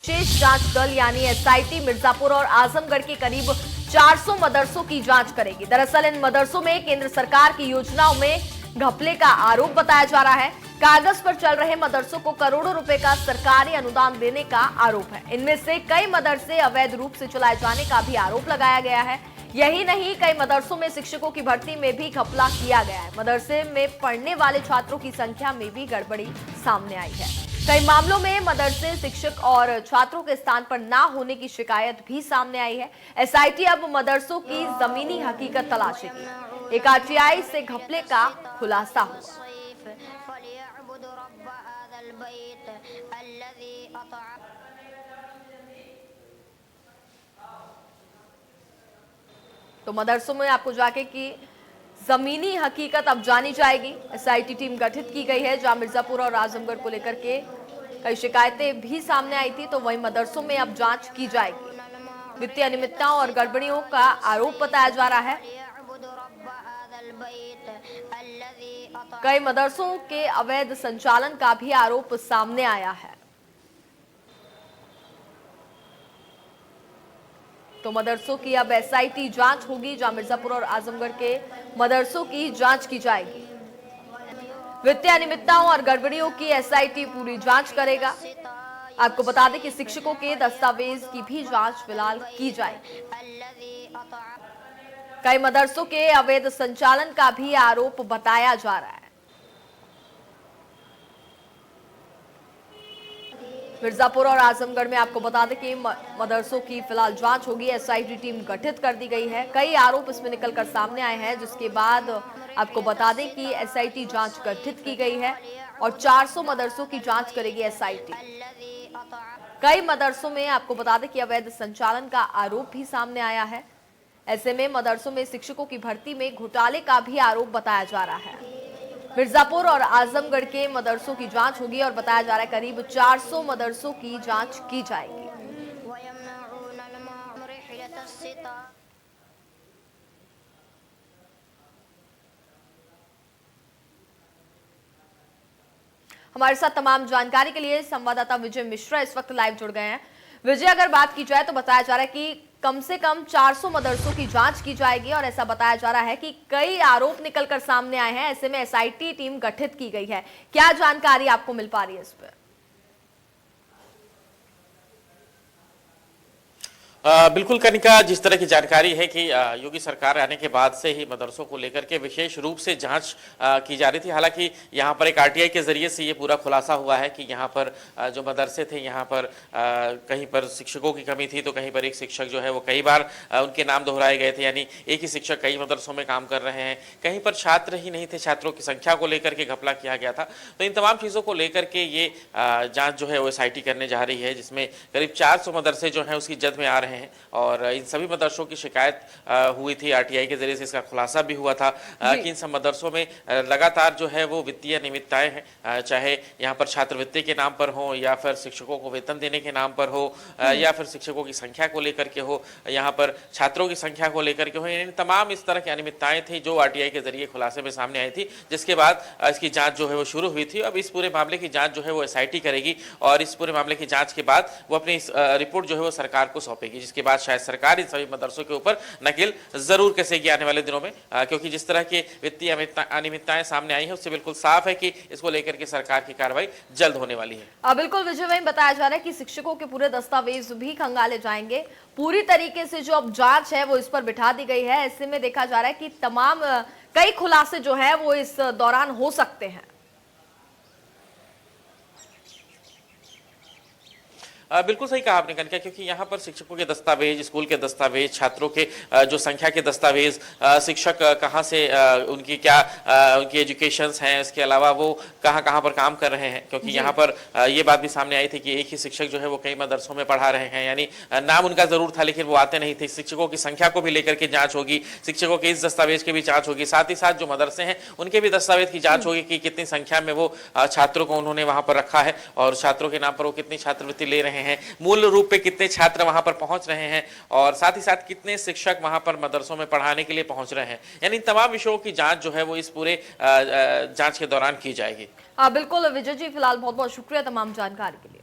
विशेष जांच दल यानी एसआईटी मिर्जापुर और आजमगढ़ के करीब 400 मदरसों की जांच करेगी। दरअसल इन मदरसों में केंद्र सरकार की योजनाओं में घपले का आरोप बताया जा रहा है। कागज पर चल रहे मदरसों को करोड़ों रुपए का सरकारी अनुदान देने का आरोप है। इनमें से कई मदरसे अवैध रूप से चलाए जाने का भी आरोप लगाया गया है। यही नहीं, कई मदरसों में शिक्षकों की भर्ती में भी घपला किया गया है। मदरसे में पढ़ने वाले छात्रों की संख्या में भी गड़बड़ी सामने आई है। कई मामलों में मदरसे शिक्षक और छात्रों के स्थान पर ना होने की शिकायत भी सामने आई है। एसआईटी अब मदरसों की जमीनी हकीकत तलाशेगी। एक आरटीआई से घपले का खुलासा हुआ। तो मदरसों में आपको जाके की जमीनी हकीकत अब जानी जाएगी। एसआईटी टीम गठित की गई है, जहां मिर्जापुर और आजमगढ़ को लेकर के कई शिकायतें भी सामने आई थी, तो वहीं मदरसों में अब जांच की जाएगी। वित्तीय अनियमितताओं और गड़बड़ियों का आरोप बताया जा रहा है। कई मदरसों के अवैध संचालन का भी आरोप सामने आया है। तो मदरसों की अब एसआईटी जांच होगी, जहां मिर्जापुर और आजमगढ़ के मदरसों की जांच की जाएगी। वित्तीय अनियमितताओं और गड़बड़ियों की एसआईटी पूरी जांच करेगा। आपको बता दें कि शिक्षकों के दस्तावेज की भी जांच फिलहाल की जाएगी। कई मदरसों के अवैध संचालन का भी आरोप बताया जा रहा है। मिर्जापुर और आजमगढ़ में आपको बता दें कि मदरसों की फिलहाल जांच होगी। एसआईटी टीम गठित कर दी गई है। कई आरोप इसमें निकलकर सामने आए हैं, जिसके बाद आपको बता दें कि एसआईटी जांच गठित की गई है और 400 मदरसों की जांच करेगी एसआईटी। कई मदरसों में आपको बता दें कि अवैध संचालन का आरोप भी सामने आया है। ऐसे में मदरसों में शिक्षकों की भर्ती में घोटाले का भी आरोप बताया जा रहा है। मिर्जापुर और आजमगढ़ के मदरसों की जांच होगी और बताया जा रहा है करीब 400 मदरसों की जांच की जाएगी। हमारे साथ तमाम जानकारी के लिए संवाददाता विजय मिश्रा इस वक्त लाइव जुड़ गए हैं। विजय, अगर बात की जाए तो बताया जा रहा है कि कम से कम 400 मदरसों की जांच की जाएगी और ऐसा बताया जा रहा है कि कई आरोप निकलकर सामने आए हैं। ऐसे में एसआईटी टीम गठित की गई है। क्या जानकारी आपको मिल पा रही है इस पर? बिल्कुल कनिका, जिस तरह की जानकारी है कि योगी सरकार आने के बाद से ही मदरसों को लेकर के विशेष रूप से जांच की जा रही थी। हालांकि यहां पर एक आरटीआई के जरिए से ये पूरा खुलासा हुआ है कि यहां पर जो मदरसे थे, यहां पर कहीं पर शिक्षकों की कमी थी, तो कहीं पर एक शिक्षक जो है वो कई बार उनके नाम दोहराए गए थे, यानी एक ही शिक्षक कई मदरसों में काम कर रहे हैं। कहीं पर छात्र ही नहीं थे, छात्रों की संख्या को लेकर के घपला किया गया था। तो इन तमाम चीज़ों को लेकर के ये जाँच जो है वो एसआईटी करने जा रही है, जिसमें करीब 400 मदरसे जो है उसकी जद में आ रहे हैं और इन सभी मदरसों की शिकायत हुई थी। आरटीआई के जरिए से इसका खुलासा भी हुआ था कि इन सब मदरसों में लगातार जो है वो वित्तीय अनियमितताएं हैं, चाहे यहाँ पर छात्रवृत्ति के नाम पर हो या फिर शिक्षकों को वेतन देने के नाम पर हो या फिर शिक्षकों की संख्या को लेकर के हो, यहाँ पर छात्रों की संख्या को लेकर के हो। इन तमाम इस तरह की अनियमितताएं थी जो आरटीआई के जरिए खुलासे में सामने आई थी, जिसके बाद इसकी जाँच जो है वो शुरू हुई थी। अब इस पूरे मामले की जाँच जो है वो एसआईटी करेगी और इस पूरे मामले की जाँच के बाद वो अपनी रिपोर्ट जो है वो सरकार को सौंपेगी, जिसके बाद शायद सरकार इन सभी मदरसों के ऊपर नकेल जरूर कसेगी आने वाले दिनों में, क्योंकि जिस तरह की वित्तीय अनियमितताएं सामने आई है उससे बिल्कुल साफ है कि इसको लेकर के सरकार की कार्रवाई जल्द होने वाली है। बिल्कुल विजय, वही बताया जा रहा है कि शिक्षकों के पूरे दस्तावेज भी खंगाले जाएंगे। पूरी तरीके से जो अब जांच है वो इस पर बिठा दी गई है। ऐसे में देखा जा रहा है कि तमाम कई खुलासे जो है वो इस दौरान हो सकते हैं। बिल्कुल सही कहा आपने कनिका, क्योंकि यहाँ पर शिक्षकों के दस्तावेज, स्कूल के दस्तावेज, छात्रों के जो संख्या के दस्तावेज, शिक्षक कहाँ से उनकी क्या उनकी एजुकेशंस हैं, इसके अलावा वो कहाँ पर काम कर रहे हैं, क्योंकि यहाँ पर ये बात भी सामने आई थी कि एक ही शिक्षक जो है वो कई मदरसों में पढ़ा रहे हैं, यानी नाम उनका जरूर था लेकिन वो आते नहीं थे। शिक्षकों की संख्या को भी लेकर के जाँच होगी, शिक्षकों के इस दस्तावेज की भी जाँच होगी, साथ ही साथ जो मदरसे हैं उनके भी दस्तावेज की जाँच होगी कि कितनी संख्या में वो छात्रों को उन्होंने वहाँ पर रखा है और छात्रों के नाम पर वो कितनी छात्रवृत्ति ले रहे हैं, मूल रूप पे कितने छात्र वहां पर पहुंच रहे हैं और साथ ही साथ कितने शिक्षक वहां पर मदरसों में पढ़ाने के लिए पहुंच रहे हैं। यानी तमाम विषयों की जांच जो है वो इस पूरे जांच के दौरान की जाएगी। बिल्कुल विजय जी, फिलहाल बहुत बहुत शुक्रिया तमाम जानकारी के लिए।